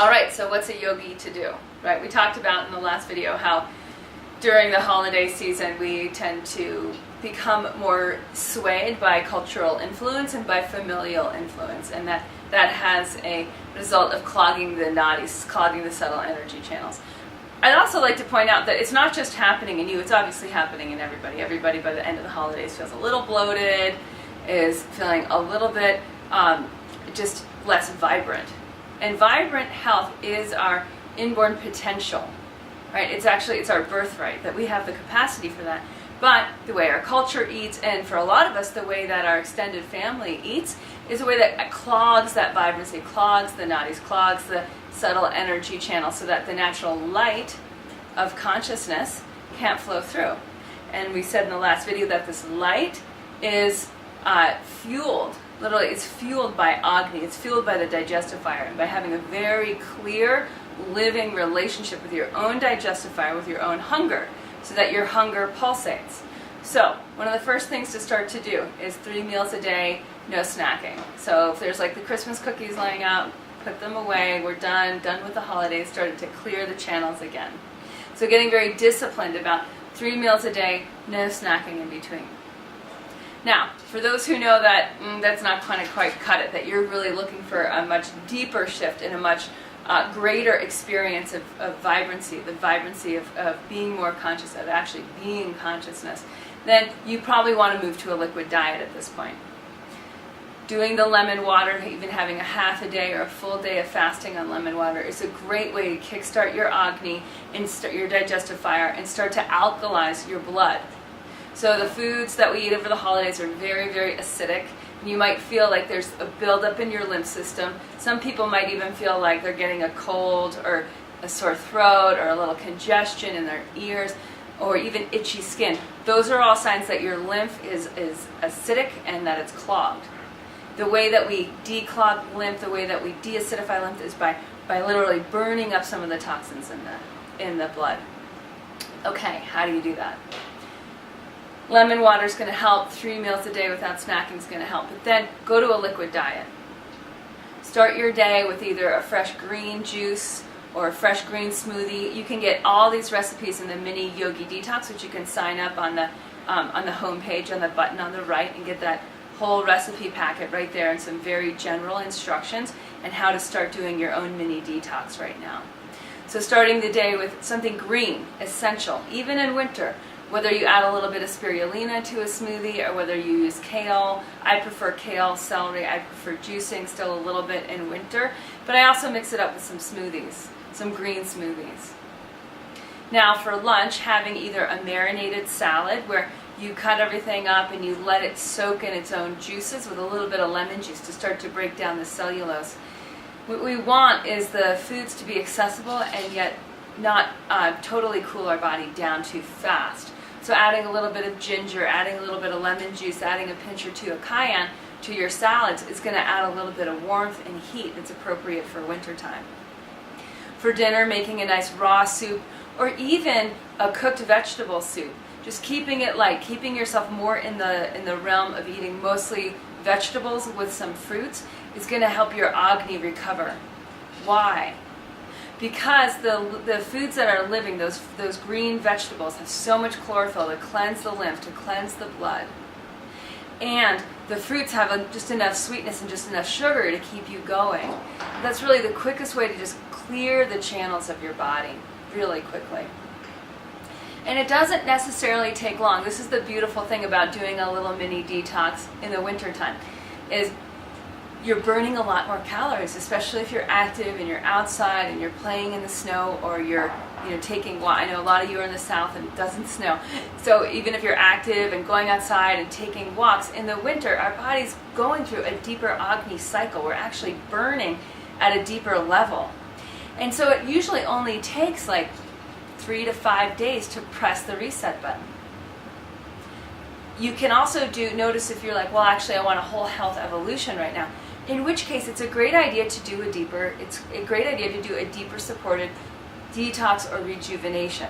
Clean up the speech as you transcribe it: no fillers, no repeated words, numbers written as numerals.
All right, so what's a yogi to do? Right, we talked about in the last video how during the holiday season we tend to become more swayed by cultural influence and by familial influence, and that has a result of clogging the nadis, clogging the subtle energy channels. I'd also like to point out that it's not just happening in you, it's obviously happening in everybody. Everybody by the end of the holidays feels a little bloated, is feeling a little bit just less vibrant. And vibrant health is our inborn potential, right? It's our birthright, that we have the capacity for that. But the way our culture eats, and for a lot of us, the way that our extended family eats, is a way that clogs that vibrancy, clogs the nadis, clogs the subtle energy channel, so that the natural light of consciousness can't flow through. And we said in the last video that this light is fueled, literally it's fueled by Agni, it's fueled by the digestive fire, and by having a very clear, living relationship with your own digestive fire, with your own hunger, so that your hunger pulsates. So, one of the first things to start to do is 3 meals a day, no snacking. So if there's like the Christmas cookies laying out, put them away, we're done with the holidays, started to clear the channels again. So getting very disciplined about 3 meals a day, no snacking in between. Now, for those who know that that's not kind of quite cut it, that you're really looking for a much deeper shift and a much greater experience of vibrancy, the vibrancy of being more conscious, of actually being consciousness, then you probably want to move to a liquid diet at this point. Doing the lemon water, even having a half a day or a full day of fasting on lemon water, is a great way to kickstart your Agni and start your digestive fire and start to alkalize your blood. So the foods that we eat over the holidays are very, very acidic. You might feel like there's a buildup in your lymph system. Some people might even feel like they're getting a cold or a sore throat or a little congestion in their ears or even itchy skin. Those are all signs that your lymph is acidic and that it's clogged. The way that we declog lymph, the way that we deacidify lymph is by literally burning up some of the toxins in the blood. Okay, how do you do that? Lemon water is going to help. 3 meals a day without snacking is going to help. But then go to a liquid diet. Start your day with either a fresh green juice or a fresh green smoothie. You can get all these recipes in the mini Yogi Detox, which you can sign up on the home page, on the button on the right, and get that whole recipe packet right there and some very general instructions and how to start doing your own mini detox right now. So starting the day with something green, essential, even in winter. Whether you add a little bit of spirulina to a smoothie or whether you use kale. I prefer kale, celery. I prefer juicing still a little bit in winter. But I also mix it up with some smoothies, some green smoothies. Now for lunch, having either a marinated salad where you cut everything up and you let it soak in its own juices with a little bit of lemon juice to start to break down the cellulose. What we want is the foods to be accessible and yet not totally cool our body down too fast. So adding a little bit of ginger, adding a little bit of lemon juice, adding a pinch or two of cayenne to your salads is going to add a little bit of warmth and heat that's appropriate for wintertime. For dinner, making a nice raw soup or even a cooked vegetable soup. Just keeping it light, keeping yourself more in the realm of eating mostly vegetables with some fruits is going to help your Agni recover. Why? Because the foods that are living, those green vegetables, have so much chlorophyll to cleanse the lymph, to cleanse the blood. And the fruits have just enough sweetness and just enough sugar to keep you going. That's really the quickest way to just clear the channels of your body really quickly. And it doesn't necessarily take long. This is the beautiful thing about doing a little mini detox in the wintertime, is you're burning a lot more calories, especially if you're active and you're outside and you're playing in the snow or you're taking walks. I know a lot of you are in the south and it doesn't snow. So even if you're active and going outside and taking walks, in the winter our body's going through a deeper Agni cycle. We're actually burning at a deeper level. And so it usually only takes like 3 to 5 days to press the reset button. You can also notice if you're like, well, actually I want a whole health evolution right now. In which case it's a great idea to do a deeper supported detox or rejuvenation.